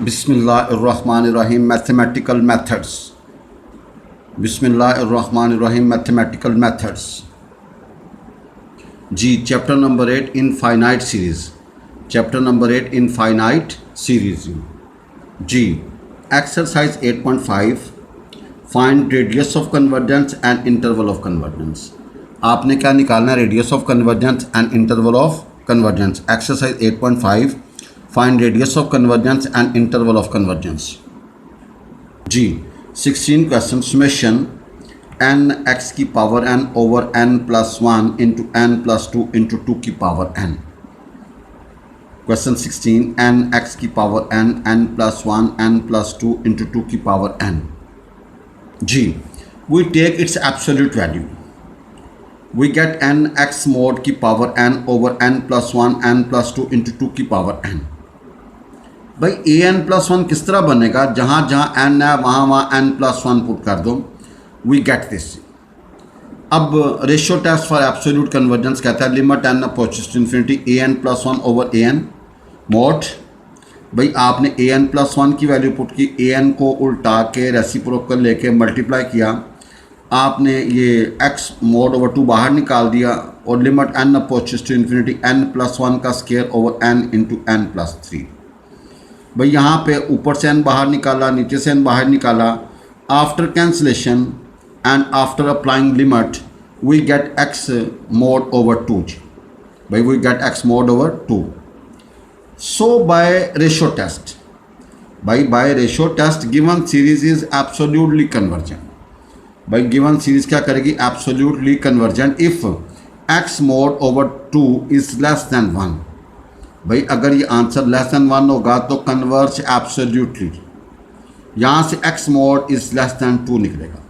बिस्मिल्लाहिर्रहमानिर्रहीम mathematical methods. बिस्मिल्लाहिर्रहमानिर्रहीम mathematical methods. जी chapter number 8 infinite series. Chapter number 8 infinite series. जी exercise 8.5 find radius of convergence and interval of convergence. आपने क्या निकालना है? Radius of convergence and interval of convergence. Exercise 8.5 find radius of convergence and interval of convergence. जी 16 question. Summation N X की power N over N plus 1 into N plus 2 into 2 की power N. Question 16 N X की power N N plus 1 N plus 2 into 2 की power एन। जी we take its absolute value, we get N X mod की power N over N plus 1 N plus 2 into 2 की power N. भाई A N plus 1 किस तरह बनेगा? जहाँ जहाँ एन है वहाँ वहाँ एन प्लस 1 पुट कर दो, वी गेट दिस। अब ratio test for absolute convergence कहता है limit N approaches to infinity A N plus 1 over A N mod. भाई आपने ए एन प्लस 1 की वैल्यू पुट की, ए एन को उल्टा के रेसिप्रोकल लेके मल्टीप्लाई किया, आपने ये एक्स मोड ओवर 2 बाहर निकाल दिया और limit N approaches to infinity N plus 1 का square over N into N plus 3। भाई यहाँ पे ऊपर से n बाहर निकाला, नीचे से n बाहर निकाला। After cancellation and after applying limit we get x mod over 2। भाई we get x mod over 2। So by ratio test, भाई by ratio test given series is absolutely convergent. भाई गिवन सीरीज क्या करेगी? Absolutely convergent if x mod over 2 is less than 1। भाई अगर ये answer less than 1 होगा तो converge absolutely. यहाँ से x mod is less than 2 निकलेगा।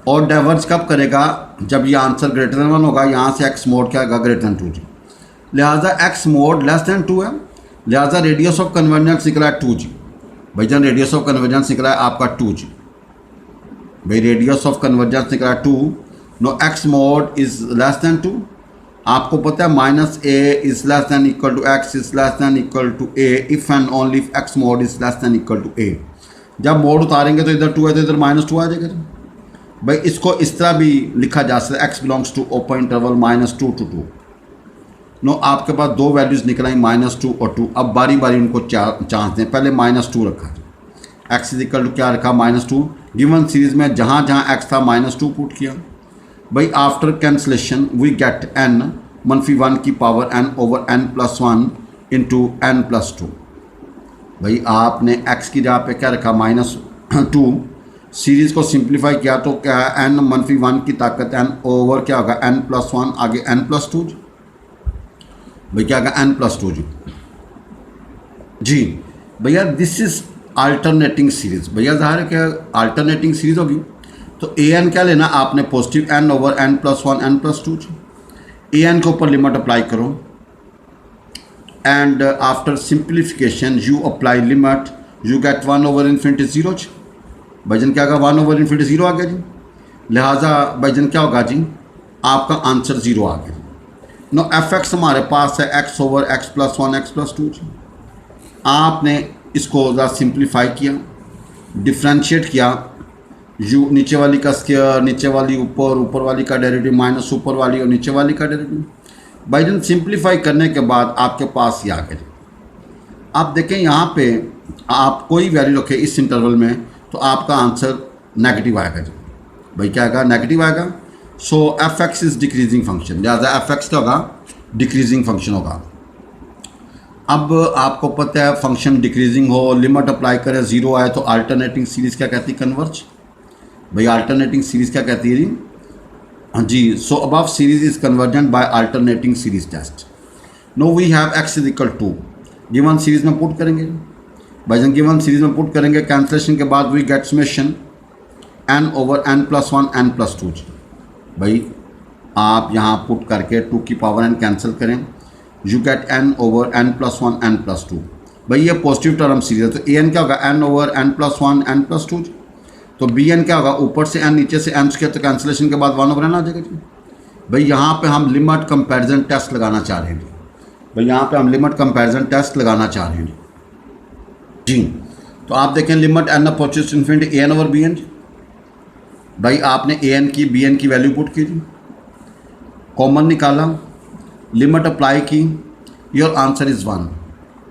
और डाइवर्ज कब करेगा? जब ये आंसर ग्रेटर देन 1 होगा। यहाँ से x मोड क्या होगा? ग्रेटर देन 2 जी। लिहाजा x मोड लेस देन 2 है, लिहाजा रेडियस ऑफ कन्वर्जेंस निकला है 2 जी। भाई जन रेडियस ऑफ कन्वर्जेंस निकला है आपका 2 जी। भाई रेडियस ऑफ कन्वर्जेंस निकला है 2। Now x mod is less than 2। आपको पता है minus A is less than equal to X is less than equal to A if and only if X mod is less than equal to A. जब mod उतारेंगे तो इधर 2 है तो इधर -2 आ जाएगा। भाई इसको इस तरह भी लिखा जा सकता है X belongs to open interval -2 to 2। Now आपके पास दो वैल्यूज़ निकल आई -2 और 2। अब बारी बारी उनको चांस दें। पहले -2 रखा, एक्स इज इक्वल टू क्या रखा? -2। गिवन सीरीज में जहाँ जहाँ एक्स था -2 पुट किया। भाई after cancellation we get n -1 की power n over n plus 1 into n plus 2। भाई आपने x की जगह पे क्या रखा? -2। सीरीज़ को सिंप्लीफाई किया तो क्या है? n -1 की ताकत n ओवर क्या होगा? n प्लस 1 आगे n प्लस 2। भाई क्या होगा? n प्लस 2 जी। भैया दिस इज अल्टरनेटिंग सीरीज़। भैया ज़ाहिर है क्या अल्टरनेटिंग सीरीज़ होगी तो ए एन क्या लेना आपने? Positive n over n plus 1 n plus 2। ए एन के ऊपर लिमिट अप्लाई करो and after simplification you apply limit, you get 1 over infinity 0। Bhaijaan क्या होगा? 1 ओवर इन्फिनिटी 0 आ गया जी। लिहाजा भाईजन क्या होगा जी? आपका आंसर 0 आ गया। नो एफ एक्स हमारे पास है x over x plus 1 x plus 2 जी। आपने इसको ज़रा सिंप्लीफाई किया, डिफ्रेंशिएट किया। यू नीचे वाली का स्क्वायर, नीचे वाली ऊपर, ऊपर वाली का डेरिवेटिव माइनस ऊपर वाली और नीचे वाली का डेरिवेटिव। बाई जन सिंप्लीफाई करने के बाद आपके पास ये आ गया। आप देखें यहाँ पे आप कोई वैल्यू रखें इस इंटरवल में तो आपका आंसर नेगेटिव आएगा जी। भाई क्या आएगा? नेगेटिव आएगा। So F X is decreasing function, लिहाजा एफ एक्स क्या होगा? डिक्रीजिंग फंक्शन होगा। अब आपको पता है फंक्शन डिक्रीजिंग हो, लिमिट अप्लाई करें 0 आए तो अल्टरनेटिंग सीरीज़ क्या कहती है? कन्वर्ज। भाई अल्टरनेटिंग सीरीज़ क्या कहती है जी? हाँ जी। So above series is convergent by alternating series test. Now we have X is equal to, given series में पुट करेंगे। भाई जन गिवन सीरीज में पुट करेंगे, कैंसलेशन के बाद we get summation n over n plus 1 n plus 2। भाई आप यहाँ पुट करके 2 की पावर n कैंसिल करें, you get n over n plus 1 n plus 2। भाई ये पॉजिटिव टर्म सीरीज है तो ए एन क्या होगा? n over n plus 1 n plus 2। तो बी एन क्या होगा? ऊपर से n नीचे से n स्क्वायर, तो कैंसिलेशन के बाद 1 ओवर n आ जाएगा जी। भाई यहाँ पे हम लिमिट कंपैरिजन टेस्ट लगाना चाह रहे हैं। भाई यहाँ पे हम लिमिट कंपैरिजन टेस्ट लगाना चाह रहे हैं। जी। तो आप देखें limit N approaches to infinity A N over B N. भाई आपने ए एन की बी एन की वैल्यू पुट की थी, कॉमन निकाला, लिमिट अप्लाई की, योर आंसर इज़ 1।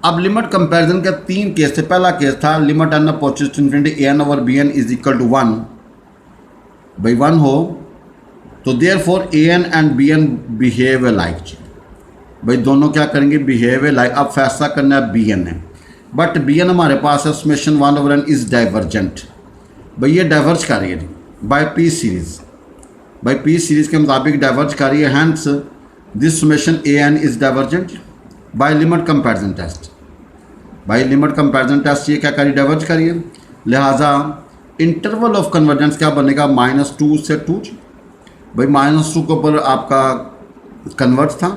अब लिमिट कंपैरिजन के 3 केस थे। पहला केस था limit N approaches to infinity A N over B N is equal to 1। भाई 1 हो तो therefore A N and B N behave like. भाई दोनों क्या करेंगे, बिहेव लाइक। अब फैसला करना है बी एन है, बट बी एन हमारे पास है summation 1 over N is divergent. भाई ये डाइवर्ज कर रही है बाय पी सीरीज। भाई पी सीरीज के मुताबिक डाइवर्ज कर रही है, hence this summation A N is divergent by limit comparison test. भाई लिमिट कंपैरिजन टेस्ट ये क्या करी, डाइवर्ज करिए, लिहाजा इंटरवल ऑफ कन्वर्जेंस क्या बनेगा, -2 से 2। भाई -2 के ऊपर आपका कन्वर्ज था,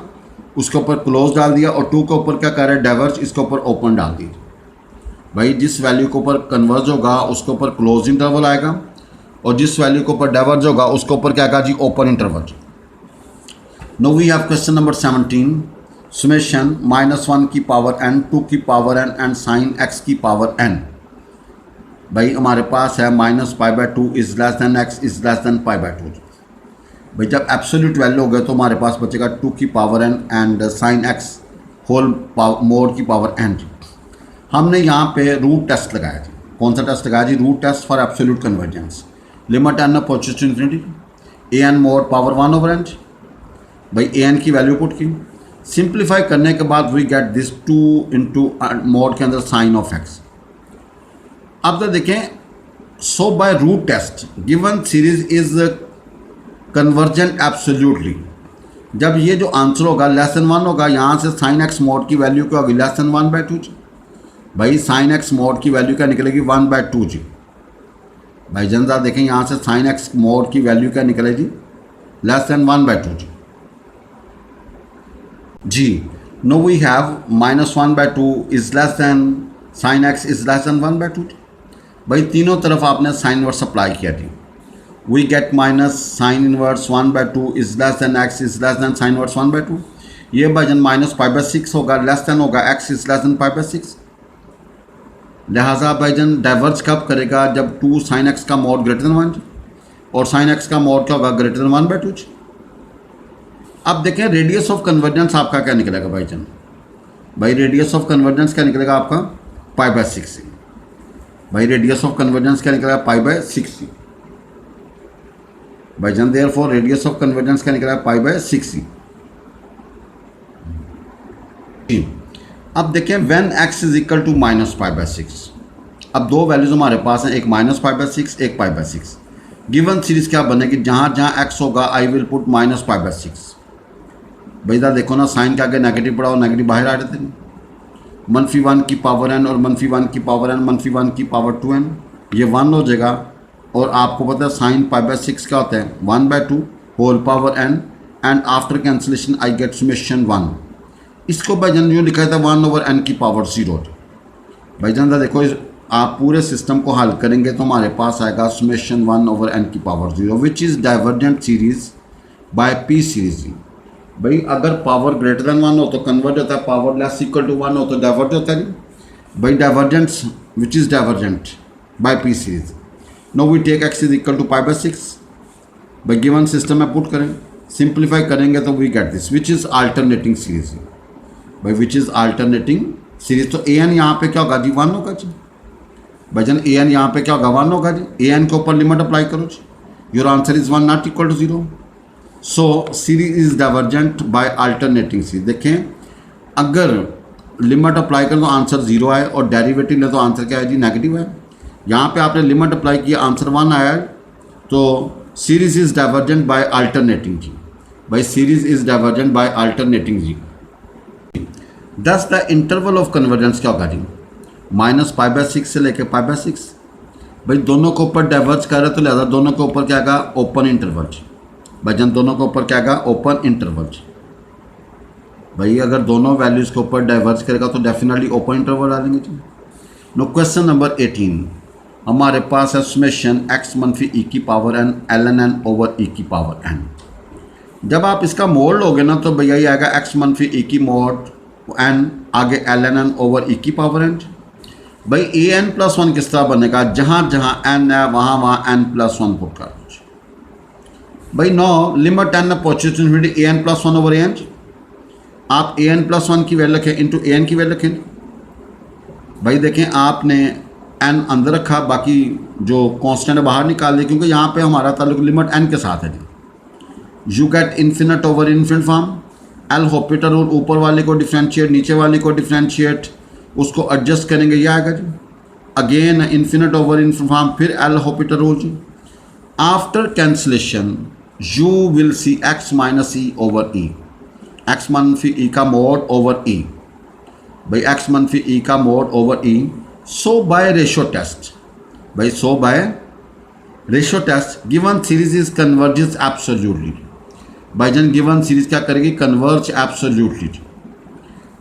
उसके ऊपर क्लोज डाल दिया, और 2 के ऊपर क्या कर रहा है, डाइवर्ज, इसके ऊपर ओपन डाल दिया। भाई जिस वैल्यू के ऊपर कन्वर्ज होगा उसके ऊपर क्लोज इंटरवल आएगा, और जिस वैल्यू के ऊपर डाइवर्ज होगा उसके ऊपर क्या आएगा जी, open interval. Now we have question number 17, summation -1 की पावर n, 2 की power n and sine x की पावर n। भाई हमारे पास है -π/2 is less than x is less than π/2। भाई जब एब्सोल्यूट वैल्यू हो गए तो हमारे पास बचेगा 2 की power n and sine x whole mod की पावर n। हमने यहाँ पे रूट टेस्ट लगाया था। कौन सा टेस्ट लगाया जी, root test for absolute convergence. Limit N approaches to infinity A N mod power 1 over n। भाई ए एन की वैल्यू पुट की, सिंप्लीफाई करने के बाद we get this 2 into mod के अंदर साइन ऑफ x। अब तो देखें, so by root test given series is convergent absolutely. जब ये जो आंसर होगा लेस देन 1 होगा, यहाँ से साइन x मोड की वैल्यू क्या होगी, लेस देन 1/2। भाई साइन x मोड की वैल्यू क्या निकलेगी, 1/2 जी। भाई जनता देखें, यहाँ से साइन x मोड की वैल्यू क्या निकलेगी, लेस देन 1/2 जी। Now we have -1/2 is less than sine x is less than 1/2। भाई तीनों तरफ आपने साइन इनवर्स अप्लाई किया थी। We get minus sine inverse 1/2 is less than x is less than sine inverse 1/2। ये भाईजन -π/6 होगा, लेस देन होगा x इज लेस देन π/6। लिहाजा भाईजन डाइवर्ज कब करेगा, जब 2 साइन x का मोड ग्रेटर देन 1 और साइन x का मोड क्या होगा, ग्रेटर देन 1/2। अब देखें रेडियस ऑफ कन्वर्जेंस आपका क्या निकलेगा भाईजन। भाई रेडियस ऑफ कन्वर्जेंस क्या निकलेगा आपका, π/6। भाई रेडियस ऑफ कन्वर्जेंस क्या निकलेगा, π/6। भाईजान देयरफॉर रेडियस ऑफ कन्वर्जेंस क्या निकला, π/6। अब देखें when x is equal to -π/6। अब दो वैल्यूज हमारे पास हैं, एक -π/6 एक π/6। गिवन सीरीज क्या बनेगी, जहाँ जहाँ x होगा आई विल पुट -π/6। भाई देखो ना, साइन के आगे नेगेटिव पड़ा और नेगेटिव बाहर आ जाते हैं। -1 की पावर n और -1 की पावर n, -1 की पावर 2n, ये 1 हो जाएगा। और आपको पता है साइन π/6 क्या होता है, 1/2 whole power n, and after cancellation I get summation 1। इसको भाईजान जो लिखा था 1 ओवर n की पावर 0। भाईजान देखो, आप पूरे सिस्टम को हल करेंगे तो हमारे पास आएगा समेशन 1 ओवर n की power 0 which is divergent series by P series. भाई अगर पावर ग्रेटर देन 1 हो तो कन्वर्ट होता है, पावर लेस इक्वल टू 1 हो तो डाइवर्ट होता है। भाई divergence which is divergent by P series. Now we take x is equal to π/6। भाई गिवन सिस्टम में पुट करें, सिंप्लीफाई करेंगे तो we get this which is alternating series. भाई विच इज़ अल्टरनेटिंग सीरीज, तो ए एन यहाँ पे क्या होगा जी, 1 होगा जी। भाईजान ए एन यहाँ पे क्या होगा, 1 होगा जी। ए एन के ऊपर लिमिट अप्लाई करो जी, your answer is 1 not equal to 0। So series is divergent by alternating series. देखें अगर लिमिट अप्लाई करें तो आंसर 0 आए, और डेरिवेटिव ले तो आंसर क्या है जी, नेगेटिव है। यहाँ पे आपने लिमिट अप्लाई किया, आंसर 1 आया है, तो series is divergent by alternating जी। भाई series is divergent by alternating जी। Thus the interval of convergence क्या होगा जी, -π/6 से लेके π/6। भाई दोनों के ऊपर डाइवर्ज कर रहे तो लिहाजा दोनों के ऊपर क्या आएगा, ओपन इंटरवल। भाईजान दोनों के ऊपर क्या आएगा, ओपन इंटरवल। भाई अगर दोनों वैल्यूज़ के ऊपर डाइवर्ज करेगा तो डेफिनेटली ओपन इंटरवल आ जाएंगे जी। नो क्वेश्चन नंबर 18, हमारे पास है समेशन x - e की power n ln n over e की पावर n। जब आप इसका मोड लोगे ना तो भैया ये आएगा x - e की मोड n आगे ln n ओवर e की पावर n। भाई ए एन प्लस वन किस तरह बनेगा, जहाँ जहाँ एन है वहाँ वहाँ एन प्लस वन पुट कर दीजिए। भाई नो लिमिट एन पहुँचे to infinity A N plus one over A N, आप ए एन प्लस वन की वैल्यू रखें इंटू ए एन की वैल्यू रखें। भाई देखें आपने एन अंदर रखा, बाकी जो कांस्टेंट है बाहर निकाल दिया, क्योंकि यहाँ पे हमारा ताल्लुक लिमिट एन के साथ है जी। You get infinite over infinite form, L Hôpital rule, ऊपर वाले को डिफ्रेंशिएट नीचे वाले को डिफ्रेंशिएट, उसको एडजस्ट करेंगे ये आएगा जी। Again infinite over infinite form, फिर एल हॉपिटल रूल जी। After cancellation you will see X minus E over E, X मनफी ई का मोड ओवर ई, भाई एक्स मनफी ई का mod over E. So by ratio test, भाई so by ratio test given series is converges absolutely, भाई जन given series क्या करेगी, कन्वर्ज एब्सोल्युटली।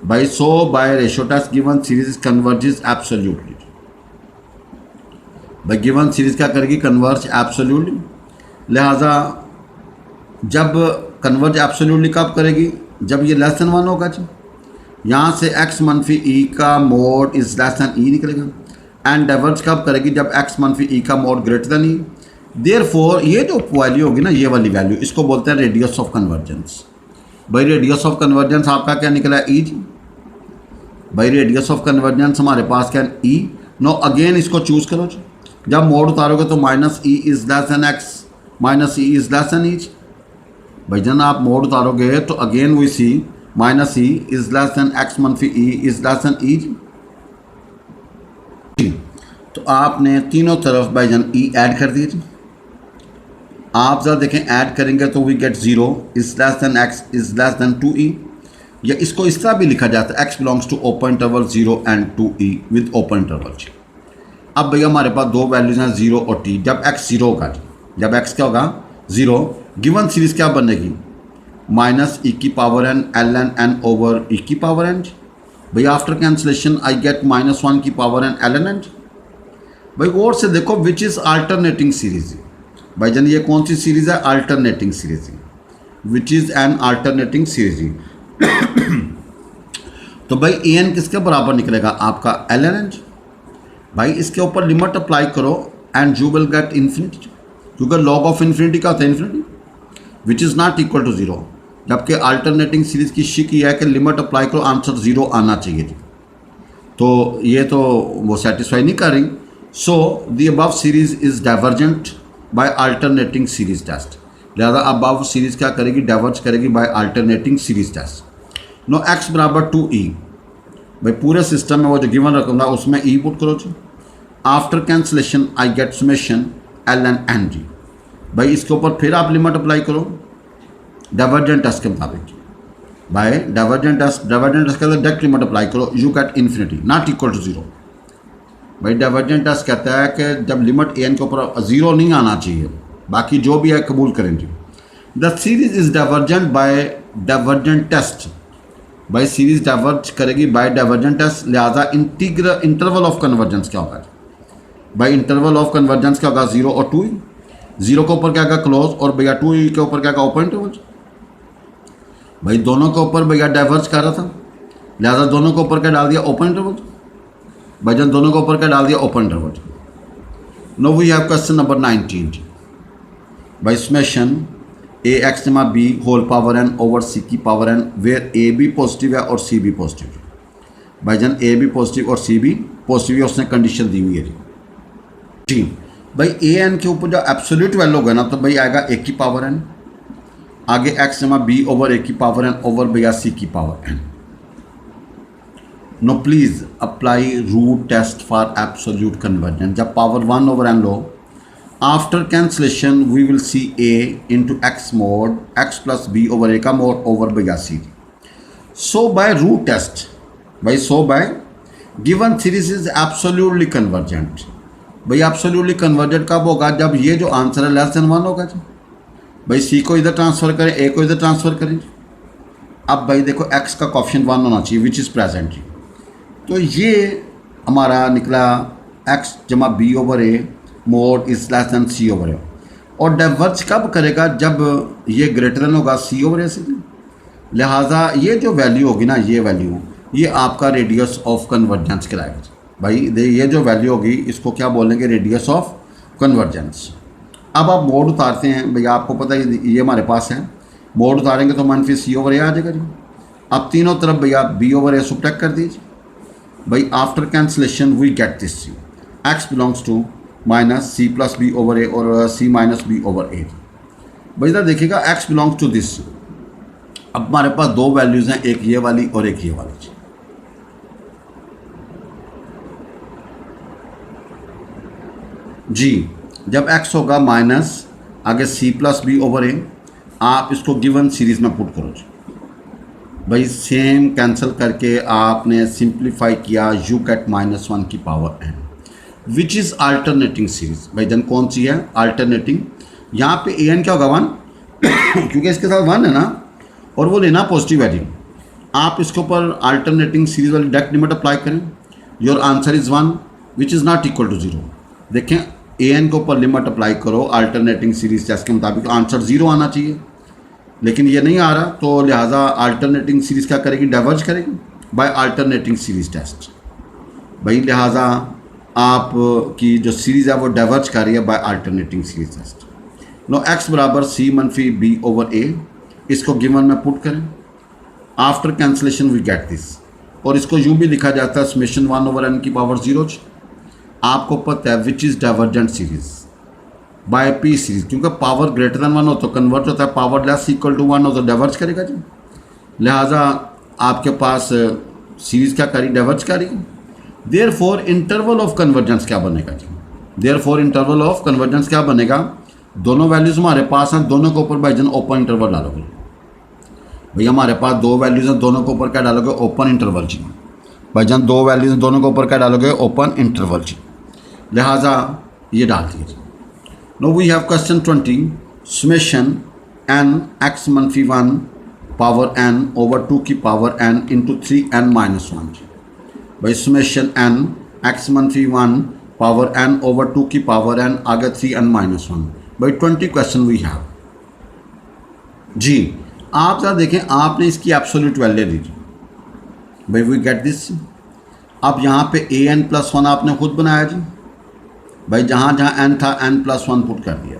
भाई so by ratio test given series is converges absolutely, भाई given series क्या करेगी, converge absolutely. लिहाजा जब कन्वर्ज एब्सोल्युटली कब करेगी, जब ये लेस देन वन होगा जी। यहाँ से x मनफी ई का मोड इज लेस दैन ई निकलेगा। एंड डाइवर्ज कब करेगी, जब x मनफी ई का मोड ग्रेटर दैन ई। देयरफॉर ये जो वैल्यू होगी ना, ये वाली वैल्यू, इसको बोलते हैं रेडियस ऑफ कन्वर्जेंस। भाई रेडियस ऑफ कन्वर्जेंस आपका क्या निकला है, ई जी। भाई रेडियस ऑफ कन्वर्जेंस हमारे पास क्या है, ई। नो अगेन इसको चूज़ करो जी, जब मोड उतारोगे तो minus E is less than X, minus E is less than E. भाई जन आप मोड उतारोगे तो again we see minus E is less than X मनफी E is less than E. तो आपने तीनों तरफ भाई जन ई ऐड कर दिए। आप ज़रा देखें ऐड करेंगे तो we get zero is less than X is less than two E, या इसको इस तरह भी लिखा जाता है X belongs to open interval zero and two E with open interval. अब भैया हमारे पास दो वैल्यूज हैं जीरो और टी। जब एक्स जीरो होगा, जब एक्स क्या होगा, जीरो, गिवन सीरीज क्या बनेगी, माइनस ई की power N L N N over E की पावर एन। भैया after cancellation I get minus one की power N L N N. भाई गौर से देखो विच इज़ अल्टरनेटिंग सीरीज। भाई जान ये कौन सी सीरीज़ है, alternating series, which is an alternating series. तो भाई ए एन किसके बराबर निकलेगा, आपका एल एन एन। भाई इसके ऊपर लिमिट अप्लाई करो and you will get infinity, क्योंकि लॉग ऑफ इन्फिनिटी क्या होता है, infinity, which is not equal to zero. जबकि अल्टरनेटिंग सीरीज़ की शिक ये है कि लिमिट अप्लाई करो आंसर जीरो आना चाहिए जी। तो ये तो वो सेटिस्फाई नहीं कर रही। So the above series is divergent by alternating series test. लिहाजा अबव सीरीज़ क्या करेगी, डाइवर्ज करेगी by alternating series test. Now X बराबर टू ई। भाई पूरे सिस्टम में वो जो गिवन रकम था उसमें ई पुट करो जी। After cancellation I get summation L N N जी। भाई इसके ऊपर फिर आप लिमिट अप्लाई करो डाइवर्जेंट टेस्ट के मुताबिक। भाई डाइवर्जेंट टेस्ट के अंदर डायरेक्ट लिमिट अप्लाई करो, you get infinity not equal to zero. भाई डाइवर्जेंट टेस्ट कहता है कि जब लिमिट ए एन के ऊपर जीरो नहीं आना चाहिए, बाकी जो भी है कबूल करेंगे। The series is divergent by divergent test. भाई सीरीज डाइवर्ज करेगी बाय डाइवर्जेंट टेस्ट, लिहाजा इंटरवल ऑफ कन्वर्जेंस क्या होगा, भाई इंटरवल ऑफ कन्वर्जेंस क्या होगा, जीरो और टू। जीरो के ऊपर क्या का क्लोज और भैया टू के ऊपर क्या का ओपन इंटरवल। भाई दोनों के ऊपर भैया डाइवर्ज कर रहा था, लिहाजा दोनों के ऊपर क्या डाल दिया, ओपन इंटरवल। भाई जन दोनों के ऊपर क्या डाल दिया, open interval. Now we have question number 19 भाई समेशन ए एक्स जमा B whole power N over C की पावर एन वेयर ए भी पॉजिटिव है और सी भी पॉजिटिव है। भाई जन ए भी पॉजिटिव और सी भी पॉजिटिव है, उसने कंडीशन दी हुई है जी। भाई ए एन के ऊपर जो एब्सोल्यूट वैल्यू होगा ना, तो भाई आएगा ए की पावर एन, आगे एक्स जमा बी ओवर ए की पावर एन ओवर भैया सी की power N. Now please apply root test for absolute convergence. जब पावर वन ओवर एन लो, after cancellation we will see A into X mod X plus B over A का mod over भैया C. So by root test, भाई so by given series is absolutely convergent. भाई absolutely convergent कब होगा, जब ये जो आंसर है लेस देन वन होगा जी। भाई सी को इधर ट्रांसफ़र करें, ए को इधर ट्रांसफ़र करें। अब भाई देखो एक्स का कॉफिशिएंट वन होना चाहिए विच इज़ प्रेजेंट जी। तो ये हमारा निकला एक्स जमा B over A mod is less than C over A. और डाइवर्ज कब करेगा, जब ये ग्रेटर देन होगा सी ओवर ए से। लिहाजा ये जो वैल्यू होगी ना, ये वैल्यू ये आपका रेडियस ऑफ कन्वर्जेंस कहलाएगा। भाई ये जो वैल्यू होगी इसको क्या बोलेंगे, रेडियस ऑफ कन्वर्जेंस। अब आप मोड उतारते हैं, भैया आपको पता है ये हमारे पास है, मोड उतारेंगे तो मनफी सी ओवर ए आ जाएगा जी। अब तीनों तरफ भैया बी ओवर ए सुब्ट्रैक्ट कर दीजिए। भाई after cancellation we get this C, X belongs to minus C plus B over A और C minus B over A. भाई इधर देखिएगा एक्स बिलोंग्स टू दिस। अब हमारे पास दो वैल्यूज़ हैं, एक ये वाली और एक ये वाली जी। जब x होगा माइनस आगे c प्लस बी ओवर ए, आप इसको गिवन सीरीज में पुट करो जी। भाई सेम कैंसिल करके आपने सिंप्लीफाई किया, यू गेट -1 की power n, which is alternating series. भाई जन कौन सी है, अल्टरनेटिंग। यहाँ पे ए एन क्या होगा 1 क्योंकि इसके साथ 1 है ना, और वो लेना पॉजिटिव है जी। आप इसके ऊपर अल्टरनेटिंग सीरीज वाली डायरेक्ट लिमिट अप्लाई करें, your answer is 1 which is not equal to 0। देखें ए एन के ऊपर लिमिट अप्लाई करो अल्टरनेटिंग सीरीज टेस्ट के मुताबिक, तो आंसर 0 आना चाहिए, लेकिन ये नहीं आ रहा, तो लिहाजा अल्टरनेटिंग सीरीज क्या करेगी, डाइवर्ज करेगी बाय अल्टरनेटिंग सीरीज टेस्ट। भाई लिहाजा आप की जो सीरीज़ है वो डाइवर्ज कर रही है by alternating series test. Now X बराबर सी मनफी बी ओवर ए, इसको गिवन में पुट करें, after cancellation we get this, और इसको यूँ भी लिखा जाता है समेशन 1 ओवर n की पावर 0। आपको पता है which is divergent series by P series, क्योंकि पावर ग्रेटर देन 1 हो तो कन्वर्ट होता है, पावर लेस इक्वल टू 1 हो तो डाइवर्ज करेगा जी। लिहाजा आपके पास सीरीज क्या करी, डाइवर्ज करी। Therefore interval of convergence क्या बनेगा जी, therefore interval of convergence क्या बनेगा, दोनों वैल्यूज़ हमारे पास हैं, दोनों के ऊपर भाईजान ओपन इंटरवल डालोगे। भैया हमारे पास दो वैल्यूज़ हैं, दोनों के ऊपर क्या डालोगे, ओपन इंटरवल जी। भाईजान दो वैल्यूज़ हैं, दोनों के ऊपर क्या डालोगे, ओपन इंटरवल जी। लिहाजा ये डाल दीजिए। Now we have question 20, summation n x मनफी 1 पावर n ओवर 2 की power n into 3n minus 1 जी। भाई समेशन n x मनफी 1 पावर n ओवर 2 की पावर n आगे 3n माइनस 1। भाई 20 क्वेश्चन वी हैव जी। आप ज़रा देखें, आपने इसकी एब्सोल्यूट वैल्यू दी जी। भाई वी गेट दिस। अब यहाँ पे ए एन प्लस 1 आपने खुद बनाया जी। भाई जहाँ जहाँ n था n प्लस 1 पुट कर दिया।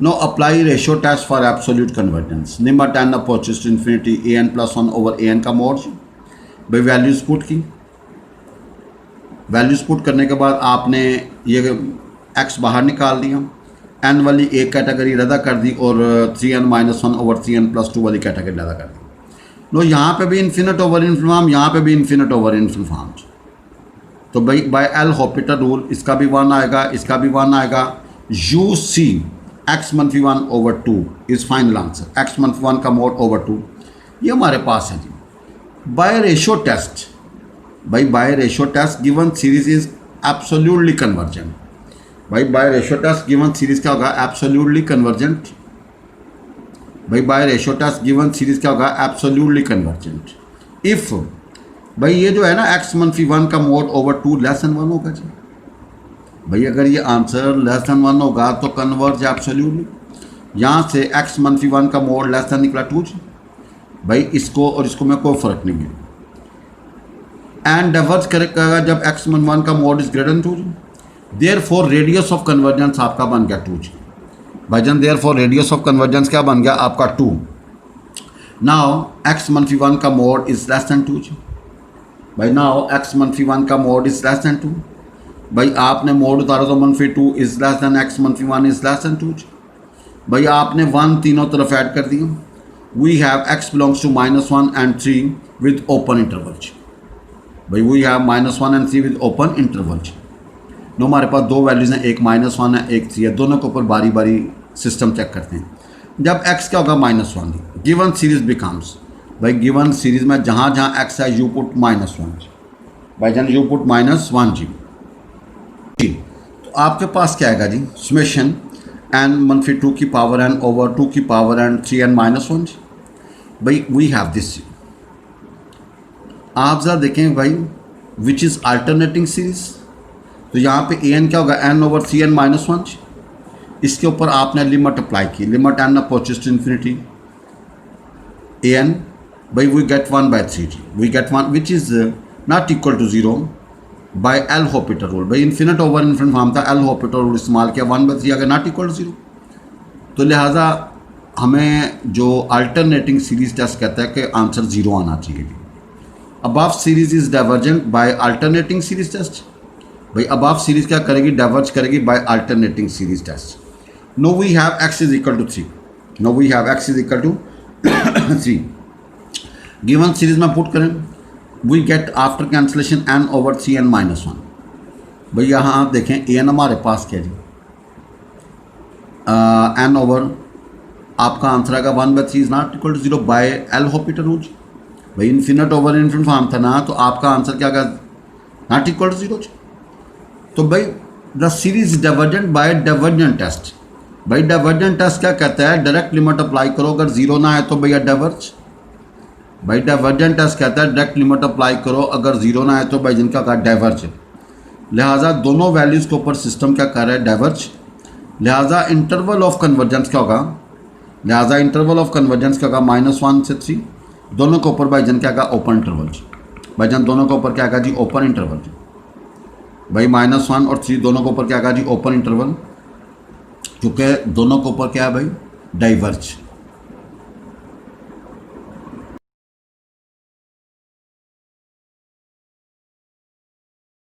Now apply ratio test for absolute convergence, limit n approaches to infinity A N plus 1 over A N का मोड जी। भाई वैल्यूज़ पुट की, वैल्यूज़ पुट करने के बाद आपने ये x बाहर निकाल दिया, n वाली एक कैटेगरी रद्दा कर दी और 3n minus 1 over 3n plus 2 वाली कैटेगरी रद्दा कर दी। नो यहाँ पे भी इन्फिनिट ओवर इन्फिनिट फॉर्म, यहाँ पे भी इन्फिनिट ओवर इन्फिनिट फॉर्म। तो भाई बाय एल हॉपिटल रूल इसका भी 1 आएगा, इसका भी 1 आएगा। यू सी एक्स मनफी 1 over 2 is final answer, x मनफी 1 का मोड ओवर 2 ये हमारे पास है जी। बाय रेशियो टेस्ट, भाई by ratio test given series is absolutely convergent. भाई by ratio test given series क्या होगा, एब्सोल्यूटली कन्वर्जेंट। भाई by ratio test given series क्या होगा, एब्सोल्यूटली कन्वर्जेंट। इफ़ भाई ये जो है ना एक्स मनफी 1 का मोड ओवर 2 लेस देन 1 होगा जी। भाई अगर ये आंसर लेस देन 1 होगा तो कन्वर्ज एब्सोल्यूटली। यहाँ से एक्स मनफी 1 का मोड लेस देन निकला 2 जी। भाई इसको और इसको में कोई फ़र्क नहीं है। एंड डाइवर्ज करेगा जब एक्स मन 1 का मोड इज ग्रेटर देन 2 जी। Therefore radius of convergence आपका बन गया 2 जी। भाईजान therefore radius of convergence क्या बन गया आपका 2। नाउ एक्स मनफी 1 का मोड इज लेस देन 2 जी। भाई नाउ एक्स मनफी 1 का मोड इज लेस देन 2। भाई आपने मोड उतारा तो मनफी 2 इज लेस देन एक्स मनफी 1 इज लेस देन 2 जी। भाई आपने 1 तीनों तरफ ऐड कर दिया। We have X belongs to -1 and 3 with open interval जी। भाई we have -1 and 3 with open interval जी। नो हमारे पास दो वैल्यूज़ हैं, एक -1 है एक 3 है, दोनों के ऊपर बारी बारी सिस्टम चेक करते हैं। जब x क्या होगा -1 जी, गिवन सीरीज बिकम्स, भाई गिवन सीरीज में जहाँ जहाँ x है यू पुट -1 जी। भाई जान यू पुट -1 जी। तो आपके पास क्या आएगा जी, समेशन n मनफी 2 की पावर n ओवर 2 की पावर n 3n -1 जी। भाई वी हैव दिस। आप ज़रा देखें भाई विच इज़ अल्टरनेटिंग सीरीज। तो यहाँ पे ए एन क्या होगा, n ओवर 3n -1 जी। इसके ऊपर आपने लिमिट अप्लाई की, limit n approaches to infinity A N. भाई वी गेट 1/3 जी, we get 1 which is not equal to 0। By L Hôpital rule. भाई इन्फिनिट ओवर इन्फिनिट फॉर्म था, एल हॉपिटल रूल इस्तेमाल किया, 1/3 अगर नॉट इक्वल टू 0। तो लिहाजा हमें जो अल्टरनेटिंग सीरीज टेस्ट कहता है कि आंसर 0 आना चाहिए। Above series is divergent by alternating series test. भाई अबव सीरीज क्या करेगी, डाइवर्ज करेगी by alternating series test. Now we have X is equal to 3, now we have X is equal to 3। Given series में put करें, we get after cancellation n/3 n - 1। भाई यहाँ आप देखें an हमारे पास क्या जी, n ओवर आपका आंसर आएगा 1/3 is not equal to 0 by L Hôpital rule. भाई इन्फिनिट ओवर इन्फिनिट फॉर्म था ना, तो आपका आंसर क्या आएगा, नॉट इक्वल टू 0। तो भाई the series divergent by divergent test. भाई डाइवर्जेंट टेस्ट क्या कहता है, डायरेक्ट लिमिट अप्लाई करो, अगर 0 ना आए तो भैया डाइवर्ज। भाई डाइवर्जेंट टेस्ट कहता है डायरेक्ट लिमिट अप्लाई करो, अगर 0 ना आए तो भाई जिनका कहा डाइवर्ज। लिहाजा दोनों वैल्यूज़ के ऊपर सिस्टम क्या कर रहा है, डाइवर्ज। लिहाजा इंटरवल ऑफ कन्वर्जेंस क्या होगा, लिहाजा इंटरवल ऑफ कन्वर्जेंस क्या होगा, -1 से 3, दोनों के ऊपर भाई जन क्या होगा, ओपन इंटरवल। भाई जन दोनों के ऊपर क्या होगा जी, ओपन इंटरवल। भाई -1 और 3 दोनों के ऊपर क्या होगा जी, ओपन इंटरवल, क्योंकि दोनों के ऊपर क्या है भाई, डाइवर्ज।